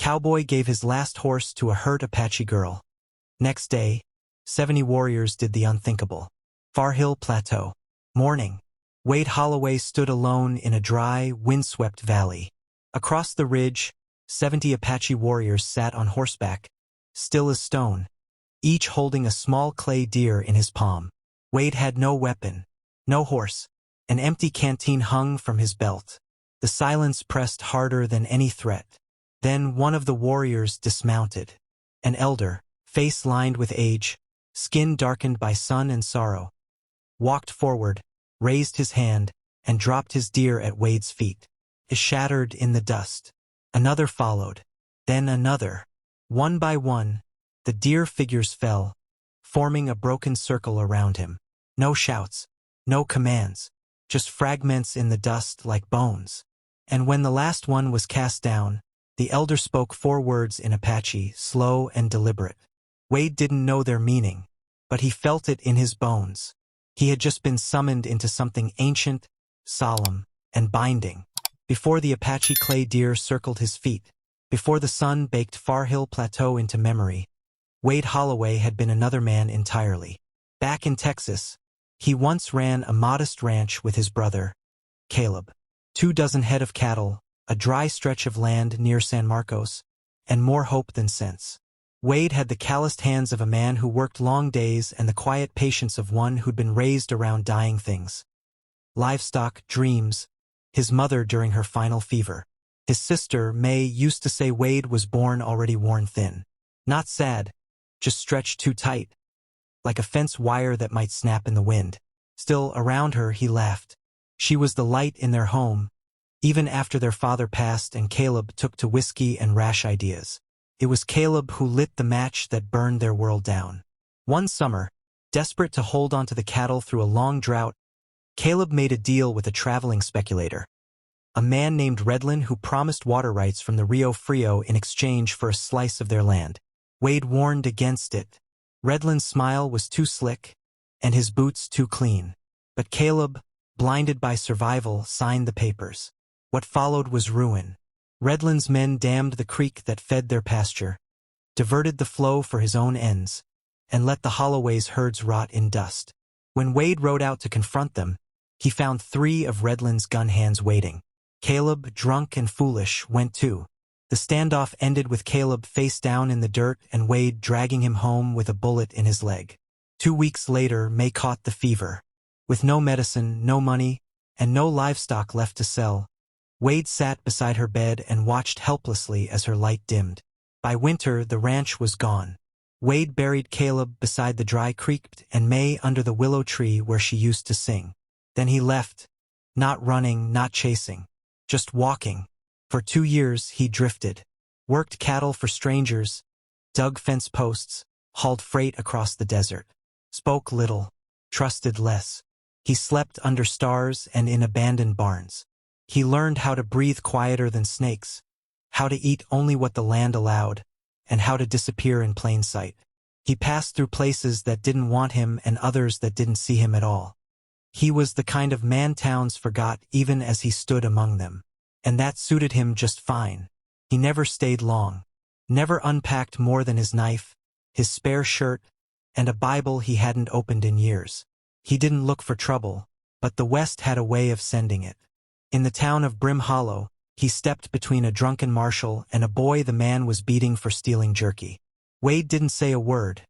Cowboy gave his last horse to a hurt Apache girl. Next day, 70 warriors did the unthinkable. Far Hill Plateau. Morning. Wade Holloway stood alone in a dry, windswept valley. Across the ridge, 70 Apache warriors sat on horseback, still as stone, each holding a small clay deer in his palm. Wade had no weapon, no horse. An empty canteen hung from his belt. The silence pressed harder than any threat. Then one of the warriors dismounted. An elder, face lined with age, skin darkened by sun and sorrow, walked forward, raised his hand, and dropped his deer at Wade's feet. It shattered in the dust. Another followed, then another. One by one, the deer figures fell, forming a broken circle around him. No shouts, no commands, just fragments in the dust like bones. And when the last one was cast down, the elder spoke 4 words in Apache, slow and deliberate. Wade didn't know their meaning, but he felt it in his bones. He had just been summoned into something ancient, solemn, and binding. Before the Apache clay deer circled his feet, before the sun baked Far Hill Plateau into memory, Wade Holloway had been another man entirely. Back in Texas, he once ran a modest ranch with his brother, Caleb. 24 head of cattle, a dry stretch of land near San Marcos, and more hope than sense. Wade had the calloused hands of a man who worked long days and the quiet patience of one who'd been raised around dying things. Livestock, dreams, his mother during her final fever. His sister, May, used to say Wade was born already worn thin. Not sad, just stretched too tight, like a fence wire that might snap in the wind. Still, around her, he laughed. She was the light in their home, even after their father passed and Caleb took to whiskey and rash ideas. It was Caleb who lit the match that burned their world down. One summer, desperate to hold onto the cattle through a long drought, Caleb made a deal with a traveling speculator, a man named Redlin who promised water rights from the Rio Frio in exchange for a slice of their land. Wade warned against it. Redlin's smile was too slick, and his boots too clean. But Caleb, blinded by survival, signed the papers. What followed was ruin. Redlin's men dammed the creek that fed their pasture, diverted the flow for his own ends, and let the Holloway's herds rot in dust. When Wade rode out to confront them, he found 3 of Redlin's gun hands waiting. Caleb, drunk and foolish, went too. The standoff ended with Caleb face down in the dirt and Wade dragging him home with a bullet in his leg. 2 weeks later, May caught the fever. With no medicine, no money, and no livestock left to sell, Wade sat beside her bed and watched helplessly as her light dimmed. By winter, the ranch was gone. Wade buried Caleb beside the dry creek and May under the willow tree where she used to sing. Then he left, not running, not chasing, just walking. For 2 years, he drifted, worked cattle for strangers, dug fence posts, hauled freight across the desert, spoke little, trusted less. He slept under stars and in abandoned barns. He learned how to breathe quieter than snakes, how to eat only what the land allowed, and how to disappear in plain sight. He passed through places that didn't want him and others that didn't see him at all. He was the kind of man towns forgot even as he stood among them. And that suited him just fine. He never stayed long, never unpacked more than his knife, his spare shirt, and a Bible he hadn't opened in years. He didn't look for trouble, but the West had a way of sending it. In the town of Brim Hollow, he stepped between a drunken marshal and a boy the man was beating for stealing jerky. Wade didn't say a word,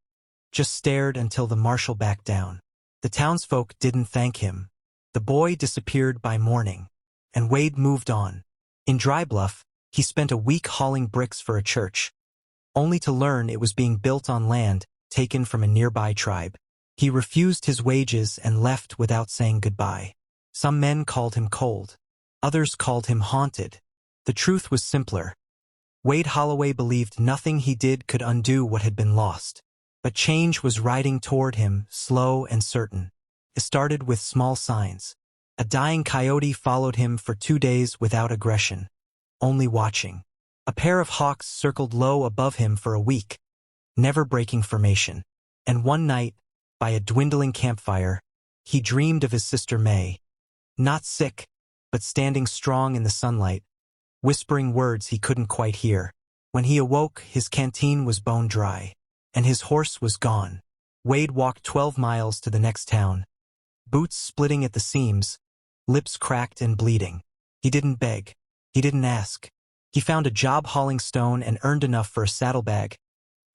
just stared until the marshal backed down. The townsfolk didn't thank him. The boy disappeared by morning, and Wade moved on. In Dry Bluff, he spent a week hauling bricks for a church, only to learn it was being built on land taken from a nearby tribe. He refused his wages and left without saying goodbye. Some men called him cold. Others called him haunted. The truth was simpler. Wade Holloway believed nothing he did could undo what had been lost. But change was riding toward him, slow and certain. It started with small signs. A dying coyote followed him for 2 days without aggression, only watching. A pair of hawks circled low above him for a week, never breaking formation. And one night, by a dwindling campfire, he dreamed of his sister May. Not sick, but standing strong in the sunlight, whispering words he couldn't quite hear. When he awoke, his canteen was bone dry, and his horse was gone. Wade walked 12 miles to the next town, boots splitting at the seams, lips cracked and bleeding. He didn't beg. He didn't ask. He found a job hauling stone and earned enough for a saddlebag,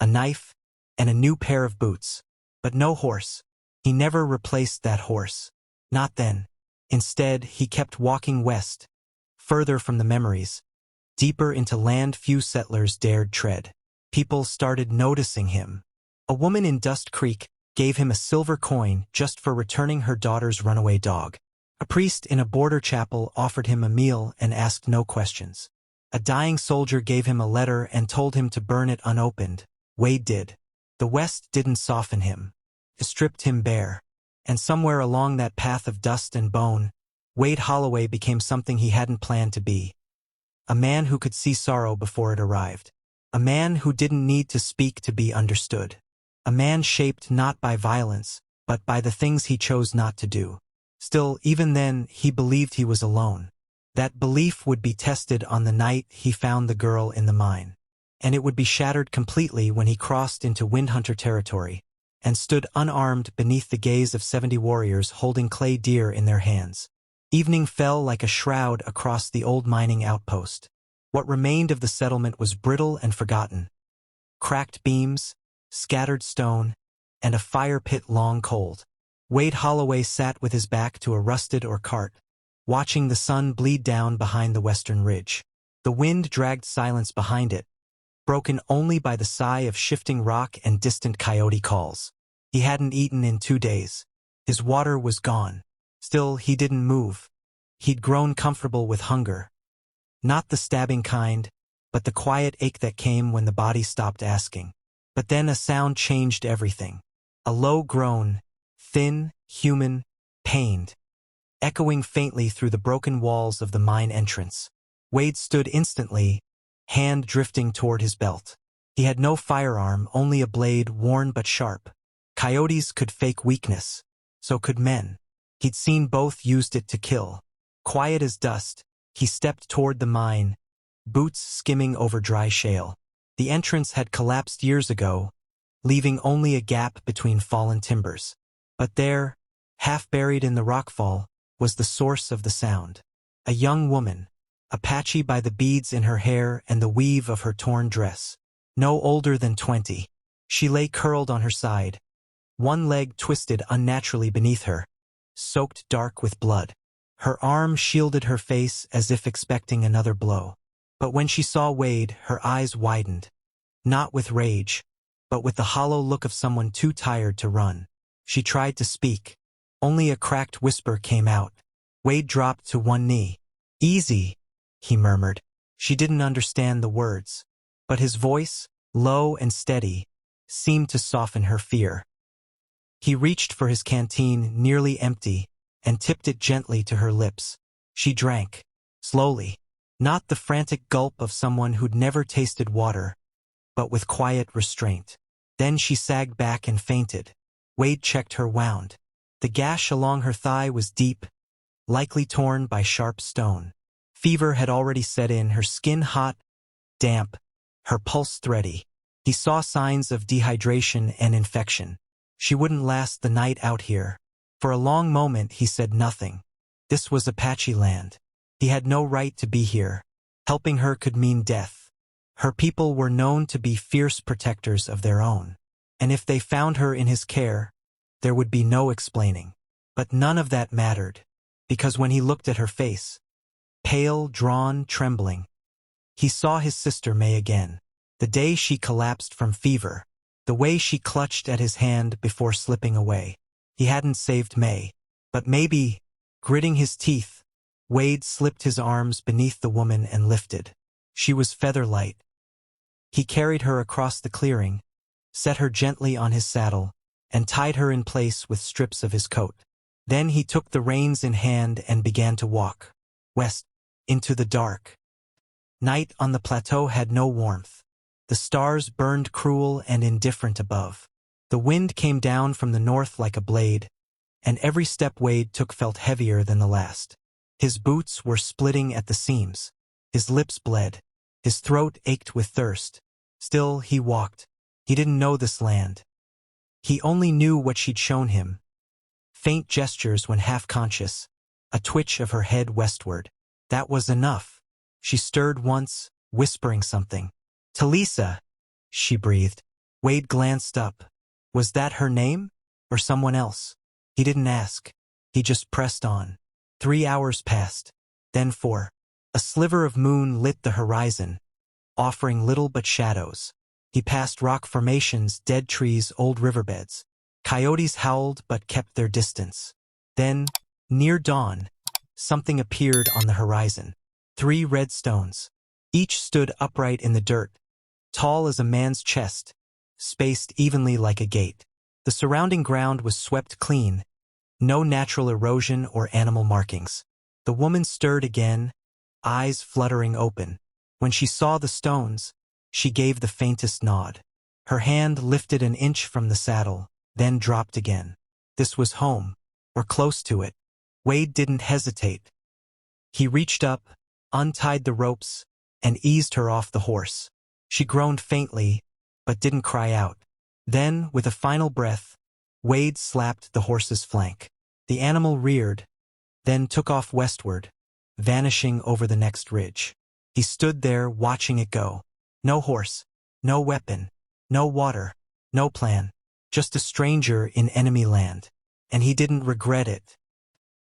a knife, and a new pair of boots. But no horse. He never replaced that horse. Not then. Instead, he kept walking west, further from the memories, deeper into land few settlers dared tread. People started noticing him. A woman in Dust Creek gave him a silver coin just for returning her daughter's runaway dog. A priest in a border chapel offered him a meal and asked no questions. A dying soldier gave him a letter and told him to burn it unopened. Wade did. The West didn't soften him. It stripped him bare. And somewhere along that path of dust and bone, Wade Holloway became something he hadn't planned to be. A man who could see sorrow before it arrived. A man who didn't need to speak to be understood. A man shaped not by violence, but by the things he chose not to do. Still, even then, he believed he was alone. That belief would be tested on the night he found the girl in the mine. And it would be shattered completely when he crossed into Windhunter territory and stood unarmed beneath the gaze of 70 warriors holding clay deer in their hands. Evening fell like a shroud across the old mining outpost. What remained of the settlement was brittle and forgotten. Cracked beams, scattered stone, and a fire pit long cold. Wade Holloway sat with his back to a rusted or cart, watching the sun bleed down behind the western ridge. The wind dragged silence behind it, broken only by the sigh of shifting rock and distant coyote calls. He hadn't eaten in 2 days. His water was gone. Still, he didn't move. He'd grown comfortable with hunger. Not the stabbing kind, but the quiet ache that came when the body stopped asking. But then a sound changed everything. A low groan, thin, human, pained, echoing faintly through the broken walls of the mine entrance. Wade stood instantly, hand drifting toward his belt. He had no firearm, only a blade worn but sharp. Coyotes could fake weakness. So could men. He'd seen both used it to kill. Quiet as dust, he stepped toward the mine, boots skimming over dry shale. The entrance had collapsed years ago, leaving only a gap between fallen timbers. But there, half buried in the rockfall, was the source of the sound. A young woman, Apache by the beads in her hair and the weave of her torn dress. No older than 20. She lay curled on her side, one leg twisted unnaturally beneath her, soaked dark with blood. Her arm shielded her face as if expecting another blow. But when she saw Wade, her eyes widened. Not with rage, but with the hollow look of someone too tired to run. She tried to speak. Only a cracked whisper came out. Wade dropped to one knee. "Easy," he murmured. She didn't understand the words, but his voice, low and steady, seemed to soften her fear. He reached for his canteen, nearly empty, and tipped it gently to her lips. She drank, slowly, not the frantic gulp of someone who'd never tasted water, but with quiet restraint. Then she sagged back and fainted. Wade checked her wound. The gash along her thigh was deep, likely torn by sharp stone. Fever had already set in, her skin hot, damp, her pulse thready. He saw signs of dehydration and infection. She wouldn't last the night out here. For a long moment he said nothing. This was Apache land. He had no right to be here. Helping her could mean death. Her people were known to be fierce protectors of their own. And if they found her in his care, there would be no explaining. But none of that mattered, because when he looked at her face, pale, drawn, trembling, he saw his sister May again. The day she collapsed from fever, the way she clutched at his hand before slipping away. He hadn't saved May, but maybe, gritting his teeth, Wade slipped his arms beneath the woman and lifted. She was feather-light. He carried her across the clearing, set her gently on his saddle, and tied her in place with strips of his coat. Then he took the reins in hand and began to walk west, into the dark. Night on the plateau had no warmth. The stars burned cruel and indifferent above. The wind came down from the north like a blade, and every step Wade took felt heavier than the last. His boots were splitting at the seams. His lips bled. His throat ached with thirst. Still, he walked. He didn't know this land. He only knew what she'd shown him. Faint gestures when half-conscious, a twitch of her head westward. That was enough. She stirred once, whispering something. "Talisa," she breathed. Wade glanced up. Was that her name? Or someone else? He didn't ask. He just pressed on. 3 hours passed. Then 4. A sliver of moon lit the horizon, offering little but shadows. He passed rock formations, dead trees, old riverbeds. Coyotes howled but kept their distance. Then, near dawn, something appeared on the horizon. 3 red stones. Each stood upright in the dirt, tall as a man's chest, spaced evenly like a gate. The surrounding ground was swept clean, no natural erosion or animal markings. The woman stirred again, eyes fluttering open. When she saw the stones, she gave the faintest nod. Her hand lifted an inch from the saddle, then dropped again. This was home, or close to it. Wade didn't hesitate. He reached up, untied the ropes, and eased her off the horse. She groaned faintly, but didn't cry out. Then, with a final breath, Wade slapped the horse's flank. The animal reared, then took off westward, vanishing over the next ridge. He stood there watching it go. No horse, no weapon, no water, no plan, just a stranger in enemy land. And he didn't regret it.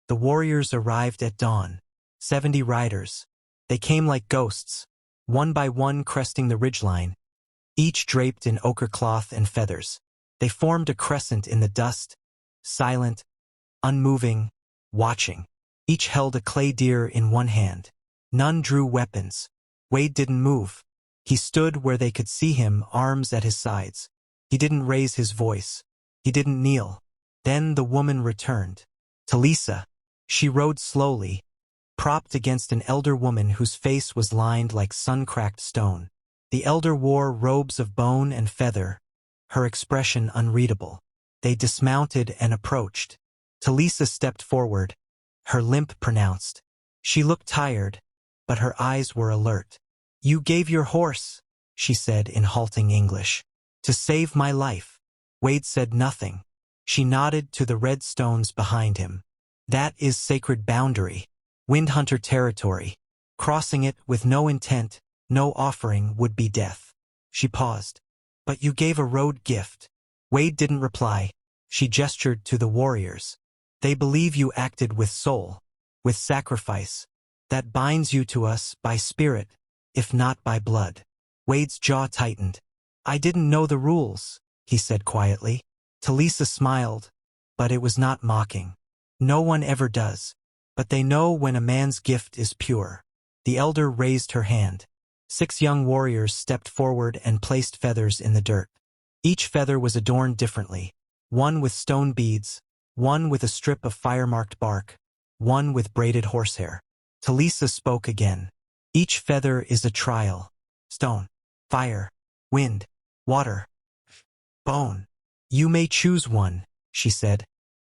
The warriors arrived at dawn, 70 riders. They came like ghosts, one by one cresting the ridgeline, each draped in ochre cloth and feathers. They formed a crescent in the dust, silent, unmoving, watching. Each held a clay deer in one hand. None drew weapons. Wade didn't move. He stood where they could see him, arms at his sides. He didn't raise his voice. He didn't kneel. Then the woman returned. Talisa. She rode slowly, propped against an elder woman whose face was lined like sun-cracked stone. The elder wore robes of bone and feather, her expression unreadable. They dismounted and approached. Talisa stepped forward, her limp pronounced. She looked tired, but her eyes were alert. "You gave your horse," she said in halting English, "to save my life." Wade said nothing. She nodded to the red stones behind him. "That is sacred boundary, Windhunter territory. Crossing it with no intent, no offering would be death." She paused. "But you gave a road gift." Wade didn't reply. She gestured to the warriors. "They believe you acted with soul, with sacrifice. That binds you to us by spirit, if not by blood." Wade's jaw tightened. "I didn't know the rules," he said quietly. Talisa smiled, but it was not mocking. "No one ever does. But they know when a man's gift is pure." The elder raised her hand. 6 young warriors stepped forward and placed feathers in the dirt. Each feather was adorned differently. One with stone beads, one with a strip of fire-marked bark, one with braided horsehair. Talisa spoke again. "Each feather is a trial. Stone, fire, wind, water, bone. You may choose one," she said,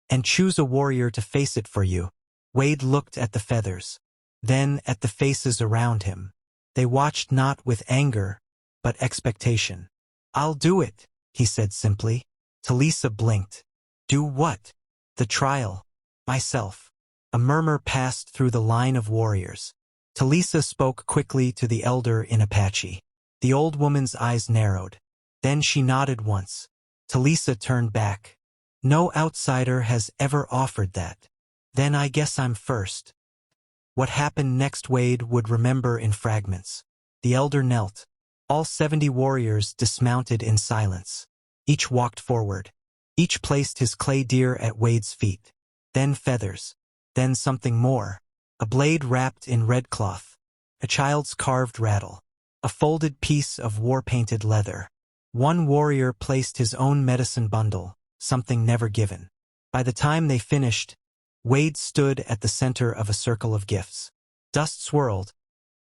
"and choose a warrior to face it for you." Wade looked at the feathers, then at the faces around him. They watched not with anger, but expectation. "I'll do it," he said simply. Talisa blinked. "Do what?" "The trial. Myself." A murmur passed through the line of warriors. Talisa spoke quickly to the elder in Apache. The old woman's eyes narrowed. Then she nodded once. Talisa turned back. "No outsider has ever offered that." "Then I guess I'm first." What happened next Wade would remember in fragments. The elder knelt. All 70 warriors dismounted in silence. Each walked forward. Each placed his clay deer at Wade's feet. Then feathers. Then something more. A blade wrapped in red cloth. A child's carved rattle. A folded piece of war-painted leather. One warrior placed his own medicine bundle, something never given. By the time they finished, Wade stood at the center of a circle of gifts. Dust swirled,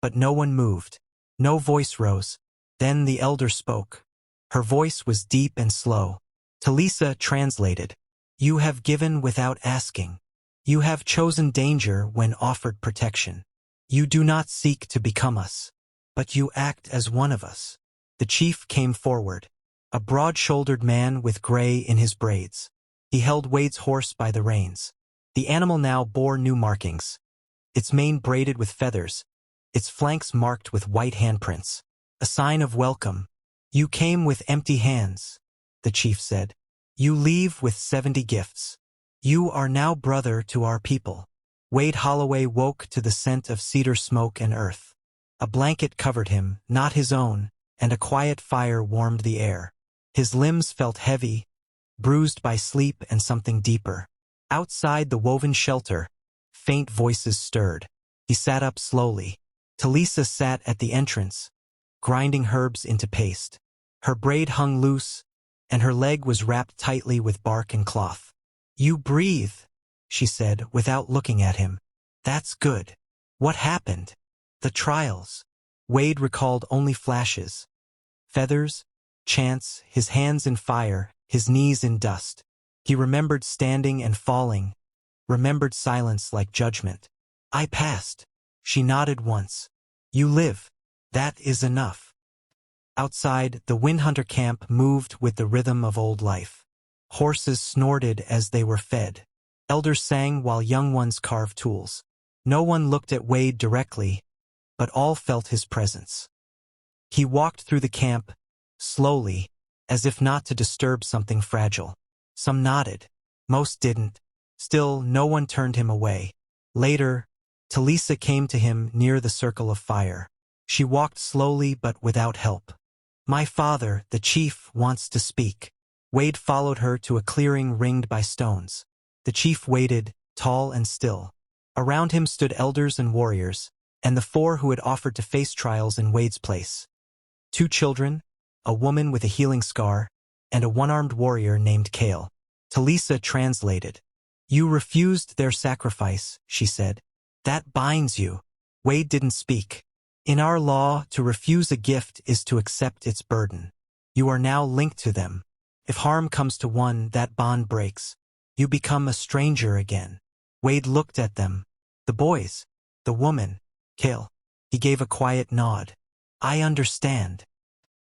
but no one moved. No voice rose. Then the elder spoke. Her voice was deep and slow. Talisa translated. "You have given without asking. You have chosen danger when offered protection. You do not seek to become us. But you act as one of us. The chief came forward. A broad-shouldered man with gray in his braids. He held Wade's horse by the reins. The animal now bore new markings. Its mane braided with feathers, its flanks marked with white handprints. A sign of welcome. You came with empty hands, the chief said. You leave with 70 gifts. You are now brother to our people. Wade Holloway woke to the scent of cedar smoke and earth. A blanket covered him, not his own, and a quiet fire warmed the air. His limbs felt heavy, bruised by sleep and something deeper. Outside the woven shelter, faint voices stirred. He sat up slowly. Talisa sat at the entrance, grinding herbs into paste. Her braid hung loose, and her leg was wrapped tightly with bark and cloth. You breathe, she said, without looking at him. That's good. What happened? The trials. Wade recalled only flashes. Feathers, chants, his hands in fire, his knees in dust. He remembered standing and falling, remembered silence like judgment. I passed. She nodded once. You live. That is enough. Outside, the Windhunter camp moved with the rhythm of old life. Horses snorted as they were fed. Elders sang while young ones carved tools. No one looked at Wade directly, but all felt his presence. He walked through the camp, slowly, as if not to disturb something fragile. Some nodded. Most didn't. Still, no one turned him away. Later, Talisa came to him near the circle of fire. She walked slowly but without help. My father, the chief, wants to speak. Wade followed her to a clearing ringed by stones. The chief waited, tall and still. Around him stood elders and warriors, and the 4 who had offered to face trials in Wade's place. 2 children, a woman with a healing scar, and a one-armed warrior named Kale. Talisa translated. You refused their sacrifice, she said. That binds you. Wade didn't speak. In our law, to refuse a gift is to accept its burden. You are now linked to them. If harm comes to one, that bond breaks. You become a stranger again. Wade looked at them. The boys. The woman. Kale. He gave a quiet nod. I understand.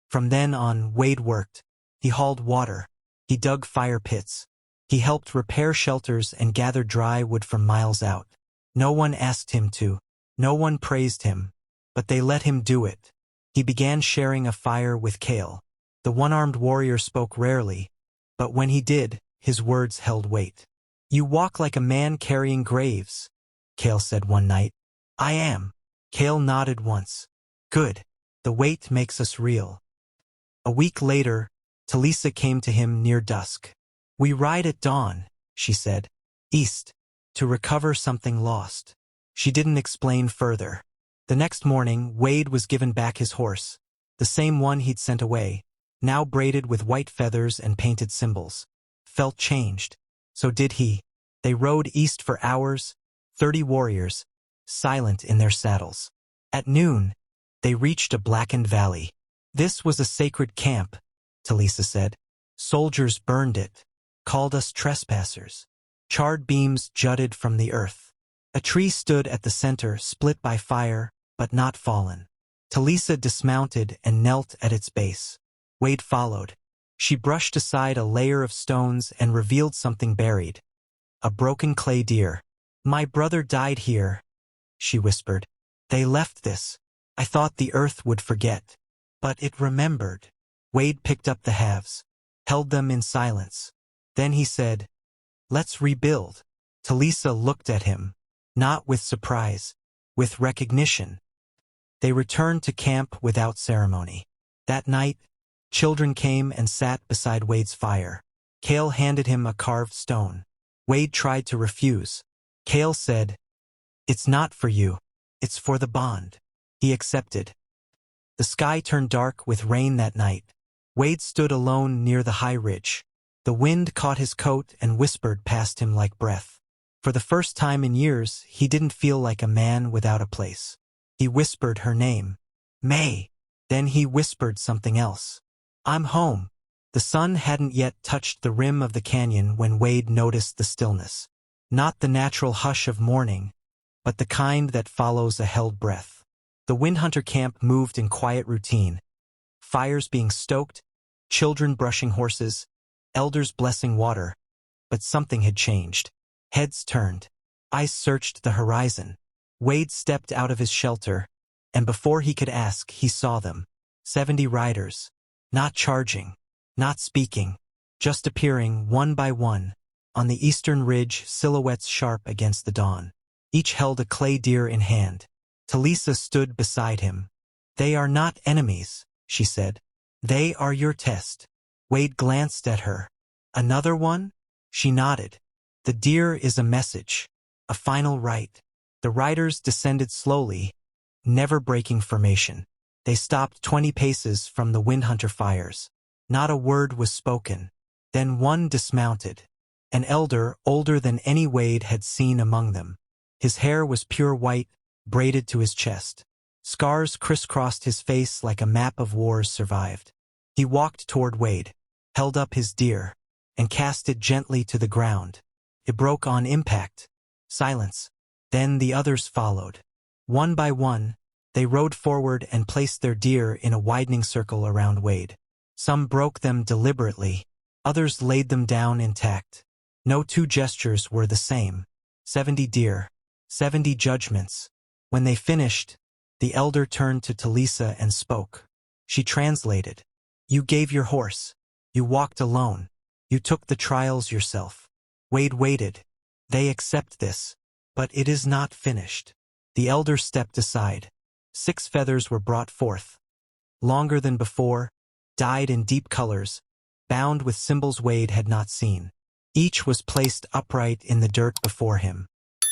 From then on, Wade worked. He hauled water. He dug fire pits. He helped repair shelters and gathered dry wood from miles out. No one asked him to. No one praised him. But they let him do it. He began sharing a fire with Kale. The one-armed warrior spoke rarely, but when he did, his words held weight. You walk like a man carrying graves, Kale said one night. I am. Kale nodded once. Good. The weight makes us real. A week later, Talisa came to him near dusk. We ride at dawn, she said. East. To recover something lost. She didn't explain further. The next morning, Wade was given back his horse, the same one he'd sent away, now braided with white feathers and painted symbols. Felt changed. So did he. They rode east for hours, 30 warriors, silent in their saddles. At noon, they reached a blackened valley. This was a sacred camp, Talisa said. Soldiers burned it, called us trespassers. Charred beams jutted from the earth. A tree stood at the center, split by fire, but not fallen. Talisa dismounted and knelt at its base. Wade followed. She brushed aside a layer of stones and revealed something buried. A broken clay deer. My brother died here, she whispered. They left this. I thought the earth would forget. But it remembered. Wade picked up the halves, held them in silence. Then he said, Let's rebuild. Talisa looked at him. Not with surprise, with recognition. They returned to camp without ceremony. That night, children came and sat beside Wade's fire. Kale handed him a carved stone. Wade tried to refuse. Kale said, It's not for you. It's for the bond. He accepted. The sky turned dark with rain that night. Wade stood alone near the high ridge. The wind caught his coat and whispered past him like breath. For the first time in years, he didn't feel like a man without a place. He whispered her name. May. Then he whispered something else. I'm home. The sun hadn't yet touched the rim of the canyon when Wade noticed the stillness. Not the natural hush of morning, but the kind that follows a held breath. The Windhunter camp moved in quiet routine, fires being stoked, children brushing horses, elders blessing water. But something had changed. Heads turned. Eyes searched the horizon. Wade stepped out of his shelter, and before he could ask, he saw them. 70 riders. Not charging, not speaking, just appearing one by one. On the eastern ridge, silhouettes sharp against the dawn. Each held a clay deer in hand. Talisa stood beside him. "They are not enemies," she said. "They are your test." Wade glanced at her. "Another one?" She nodded. "The deer is a message. A final rite." The riders descended slowly, never breaking formation. They stopped 20 paces from the Windhunter fires. Not a word was spoken. Then one dismounted. An elder, older than any Wade had seen among them. His hair was pure white, braided to his chest. Scars crisscrossed his face like a map of wars survived. He walked toward Wade, held up his deer, and cast it gently to the ground. It broke on impact. Silence. Then the others followed. One by one, they rode forward and placed their deer in a widening circle around Wade. Some broke them deliberately. Others laid them down intact. No two gestures were the same. 70 deer. 70 judgments. When they finished, the elder turned to Talisa and spoke. She translated. "You gave your horse. You walked alone. You took the trials yourself." Wade waited. "They accept this. But it is not finished." The elder stepped aside. 6 feathers were brought forth. Longer than before, dyed in deep colors, bound with symbols Wade had not seen. Each was placed upright in the dirt before him.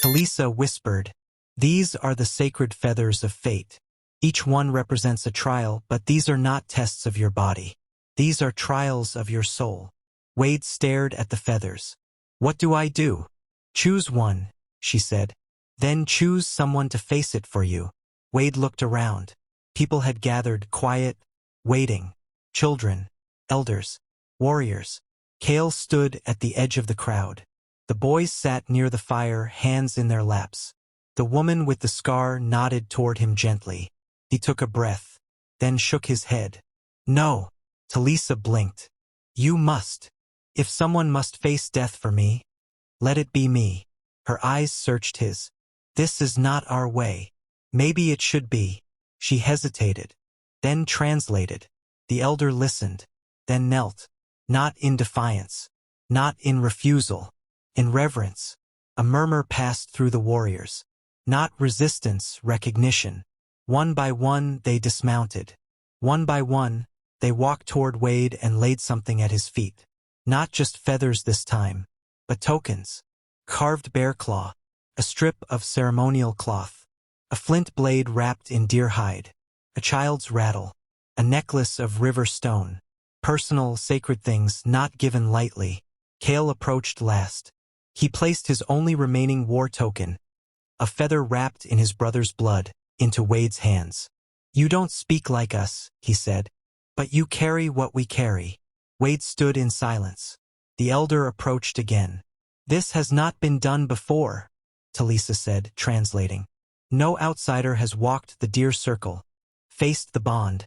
Talisa whispered, "These are the sacred feathers of fate. Each one represents a trial, but these are not tests of your body. These are trials of your soul." Wade stared at the feathers. "What do I do?" "Choose one," she said. "Then choose someone to face it for you." Wade looked around. People had gathered, quiet, waiting. Children, elders, warriors. Cale stood at the edge of the crowd. The boys sat near the fire, hands in their laps. The woman with the scar nodded toward him gently. He took a breath, then shook his head. "No." Talisa blinked. "You must. If someone must face death for me, let it be me." Her eyes searched his. "This is not our way." "Maybe it should be." She hesitated, then translated. The elder listened, then knelt. Not in defiance, not in refusal, in reverence. A murmur passed through the warriors. Not resistance, recognition. One by one they dismounted. One by one, they walked toward Wade and laid something at his feet. Not just feathers this time, but tokens. Carved bear claw, a strip of ceremonial cloth, a flint blade wrapped in deer hide, a child's rattle, a necklace of river stone. Personal, sacred things not given lightly. Cale approached last. He placed his only remaining war token, a feather wrapped in his brother's blood, into Wade's hands. "You don't speak like us," he said, "but you carry what we carry." Wade stood in silence. The elder approached again. "This has not been done before," Talisa said, translating. "No outsider has walked the deer circle, faced the bond,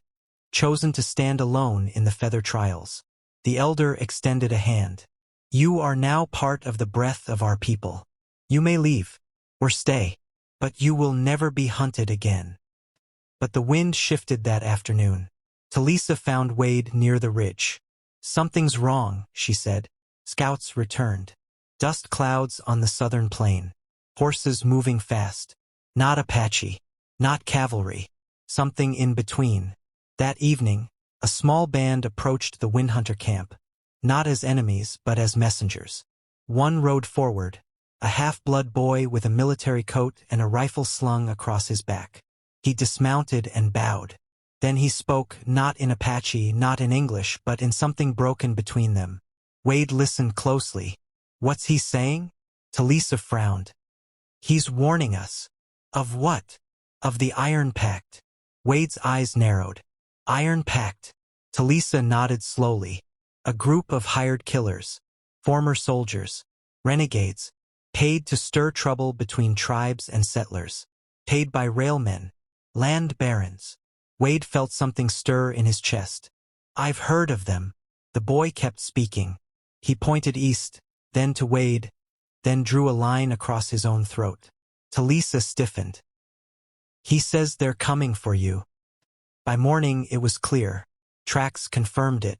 chosen to stand alone in the feather trials." The elder extended a hand. "You are now part of the breath of our people. You may leave, or stay, but you will never be hunted again." But the wind shifted that afternoon. Talisa found Wade near the ridge. "Something's wrong," she said. Scouts returned. Dust clouds on the southern plain. Horses moving fast. Not Apache, not cavalry. Something in between. That evening, a small band approached the Windhunter camp, not as enemies but as messengers. One rode forward, a half-blood boy with a military coat and a rifle slung across his back. He dismounted and bowed. Then he spoke, not in Apache, not in English, but in something broken between them. Wade listened closely. "What's he saying?" Talisa frowned. "He's warning us." "Of what?" "Of the Iron Pact." Wade's eyes narrowed. "Iron Pact." Talisa nodded slowly. "A group of hired killers, former soldiers, renegades, paid to stir trouble between tribes and settlers, paid by railmen, Land barons. Wade felt something stir in his chest. I've heard of them. The boy kept speaking. He pointed east, then to Wade, then drew a line across his own throat. Talisa stiffened. He says they're coming for you. By morning it was clear. Tracks confirmed it.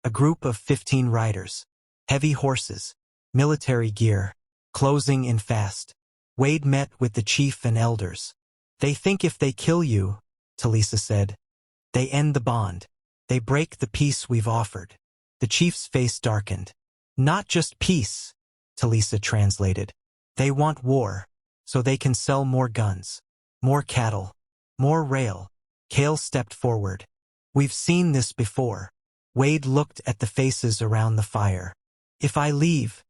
A group of 15 riders. Heavy horses. Military gear. Closing in fast. Wade met with the chief and elders. They think if they kill you, Talisa said, they end the bond. They break the peace we've offered. The chief's face darkened. Not just peace, Talisa translated. They want war, so they can sell more guns, more cattle, more rail. Cale stepped forward. We've seen this before. Wade looked at the faces around the fire. If I leave,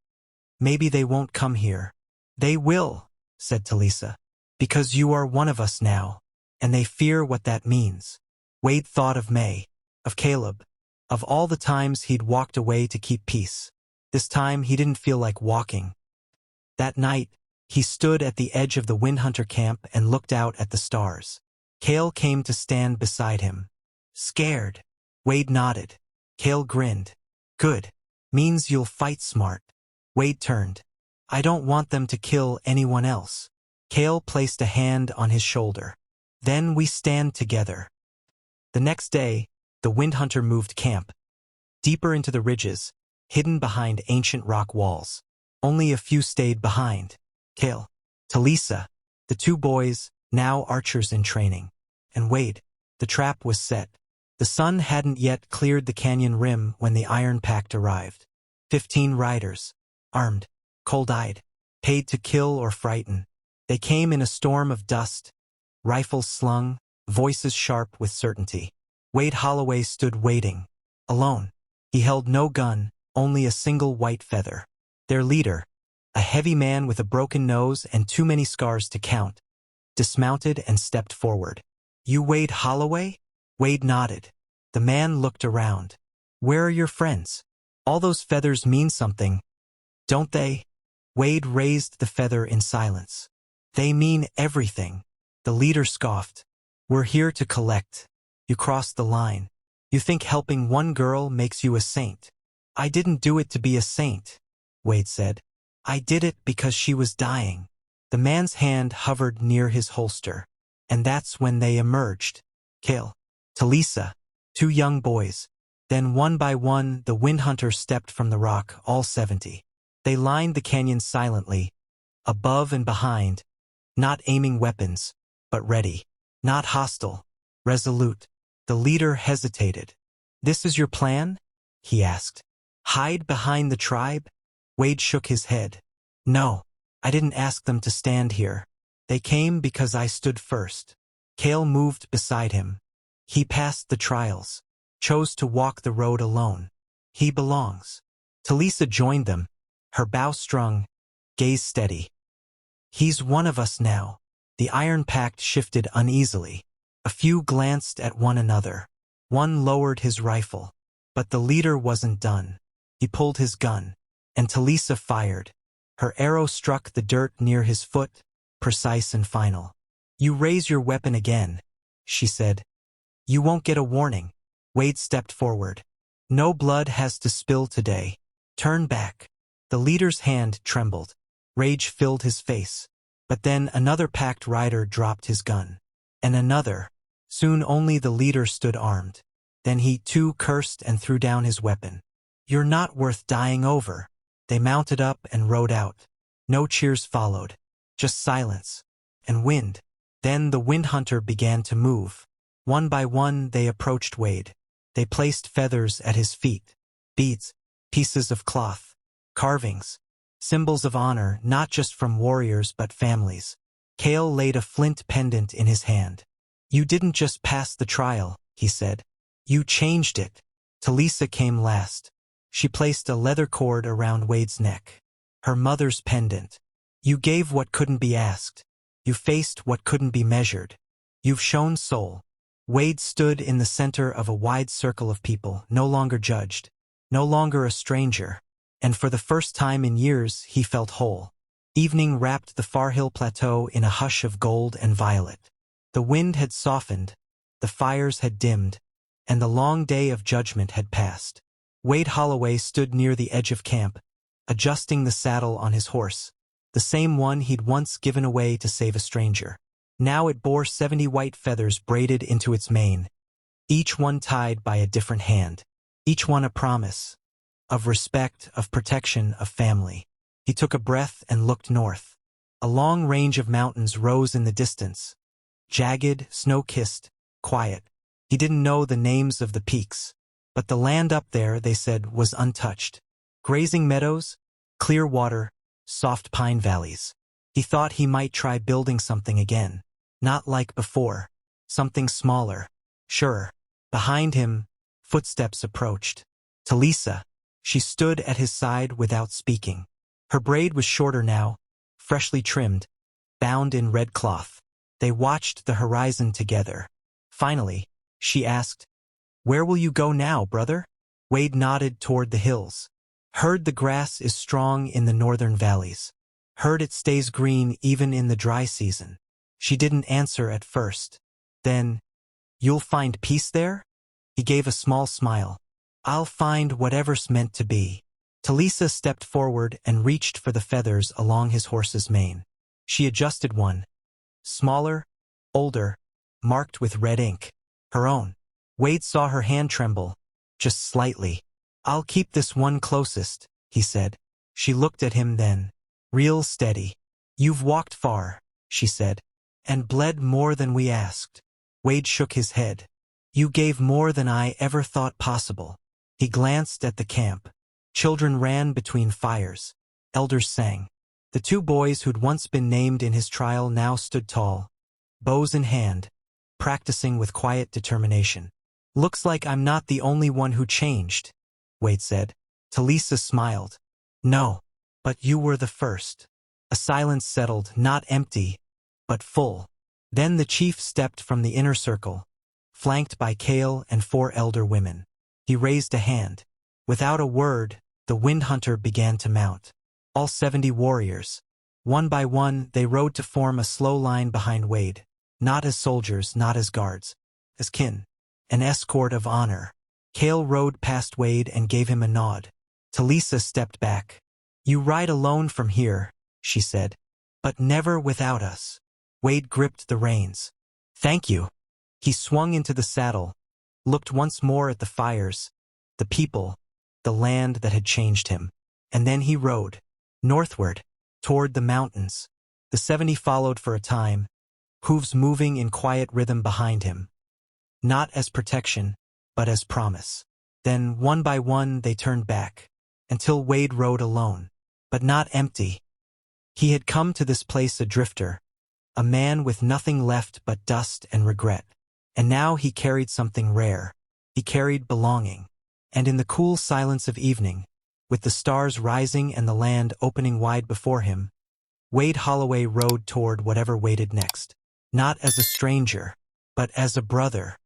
maybe they won't come here. They will, said Talisa, because you are one of us now, and they fear what that means. Wade thought of May, of Caleb, of all the times he'd walked away to keep peace. This time he didn't feel like walking. That night, he stood at the edge of the Windhunter camp and looked out at the stars. Cale came to stand beside him. Scared. Wade nodded. Cale grinned. Good. Means you'll fight smart. Wade turned. I don't want them to kill anyone else. Cale placed a hand on his shoulder. Then we stand together. The next day, the Windhunter moved camp. Deeper into the ridges, hidden behind ancient rock walls. Only a few stayed behind. Cale, Talisa, the two boys, now archers in training. And Wade. The trap was set. The sun hadn't yet cleared the canyon rim when the Iron Pact arrived. 15 riders, armed, cold-eyed, paid to kill or frighten. They came in a storm of dust, rifles slung, voices sharp with certainty. Wade Holloway stood waiting, alone. He held no gun, only a single white feather. Their leader, a heavy man with a broken nose and too many scars to count, dismounted and stepped forward. You Wade Holloway? Wade nodded. The man looked around. Where are your friends? All those feathers mean something, don't they? Wade raised the feather in silence. They mean everything. The leader scoffed. We're here to collect. You crossed the line. You think helping one girl makes you a saint. I didn't do it to be a saint, Wade said. I did it because she was dying. The man's hand hovered near his holster. And that's when they emerged. Cale, Talisa, 2 young boys. Then one by one the Windhunter stepped from the rock, all 70. They lined the canyon silently, above and behind, not aiming weapons, but ready, not hostile, resolute. The leader hesitated. This is your plan? He asked. Hide behind the tribe? Wade shook his head. No, I didn't ask them to stand here. They came because I stood first. Cale moved beside him. He passed the trials, chose to walk the road alone. He belongs. Talisa joined them, her bow strung, gaze steady. He's one of us now. The Iron Pact shifted uneasily. A few glanced at one another. One lowered his rifle. But the leader wasn't done. He pulled his gun, and Talisa fired. Her arrow struck the dirt near his foot, precise and final. You raise your weapon again, she said. You won't get a warning. Wade stepped forward. No blood has to spill today. Turn back. The leader's hand trembled. Rage filled his face. But then another packed rider dropped his gun. And another. Soon only the leader stood armed. Then he too cursed and threw down his weapon. You're not worth dying over. They mounted up and rode out. No cheers followed. Just silence. And wind. Then the Windhunter began to move. One by one they approached Wade. They placed feathers at his feet. Beads. Pieces of cloth. Carvings. Symbols of honor not just from warriors but families. Cale laid a flint pendant in his hand. You didn't just pass the trial, he said. You changed it. Talisa came last. She placed a leather cord around Wade's neck. Her mother's pendant. You gave what couldn't be asked. You faced what couldn't be measured. You've shown soul. Wade stood in the center of a wide circle of people, no longer judged, no longer a stranger, and for the first time in years he felt whole. Evening wrapped the Far Hill Plateau in a hush of gold and violet. The wind had softened, the fires had dimmed, and the long day of judgment had passed. Wade Holloway stood near the edge of camp, adjusting the saddle on his horse, the same one he'd once given away to save a stranger. Now it bore 70 white feathers braided into its mane, each one tied by a different hand, each one a promise of respect, of protection, of family. He took a breath and looked north. A long range of mountains rose in the distance, jagged, snow-kissed, quiet. He didn't know the names of the peaks, but the land up there, they said, was untouched. Grazing meadows, clear water, soft pine valleys. He thought he might try building something again. Not like before. Something smaller. Sure. Behind him, footsteps approached. Talisa. She stood at his side without speaking. Her braid was shorter now, freshly trimmed, bound in red cloth. They watched the horizon together. Finally, she asked, "Where will you go now, brother?" Wade nodded toward the hills. "Heard the grass is strong in the northern valleys. Heard it stays green even in the dry season." She didn't answer at first. Then, "You'll find peace there?" He gave a small smile. "I'll find whatever's meant to be." Talisa stepped forward and reached for the feathers along his horse's mane. She adjusted one. Smaller, older, marked with red ink. Her own. Wade saw her hand tremble, just slightly. "I'll keep this one closest," he said. She looked at him then. Real steady. "You've walked far," she said, "and bled more than we asked." Wade shook his head. "You gave more than I ever thought possible." He glanced at the camp. Children ran between fires. Elders sang. The two boys who'd once been named in his trial now stood tall, bows in hand, practicing with quiet determination. "Looks like I'm not the only one who changed," Wade said. Talisa smiled. "No, but you were the first." A silence settled, not empty, but full. Then the chief stepped from the inner circle, flanked by Cale and 4 elder women. He raised a hand. Without a word, the wind hunter began to mount. All 70 warriors. One by one, they rode to form a slow line behind Wade. Not as soldiers, not as guards. As kin. An escort of honor. Cale rode past Wade and gave him a nod. Talisa stepped back. "You ride alone from here," she said. "But never without us." Wade gripped the reins. "Thank you." He swung into the saddle, looked once more at the fires, the people, the land that had changed him. And then he rode. Northward, toward the mountains. The 70 followed for a time, hooves moving in quiet rhythm behind him. Not as protection, but as promise. Then, one by one, they turned back, until Wade rode alone. But not empty. He had come to this place a drifter, a man with nothing left but dust and regret. And now he carried something rare. He carried belonging. And in the cool silence of evening, with the stars rising and the land opening wide before him, Wade Holloway rode toward whatever waited next. Not as a stranger, but as a brother.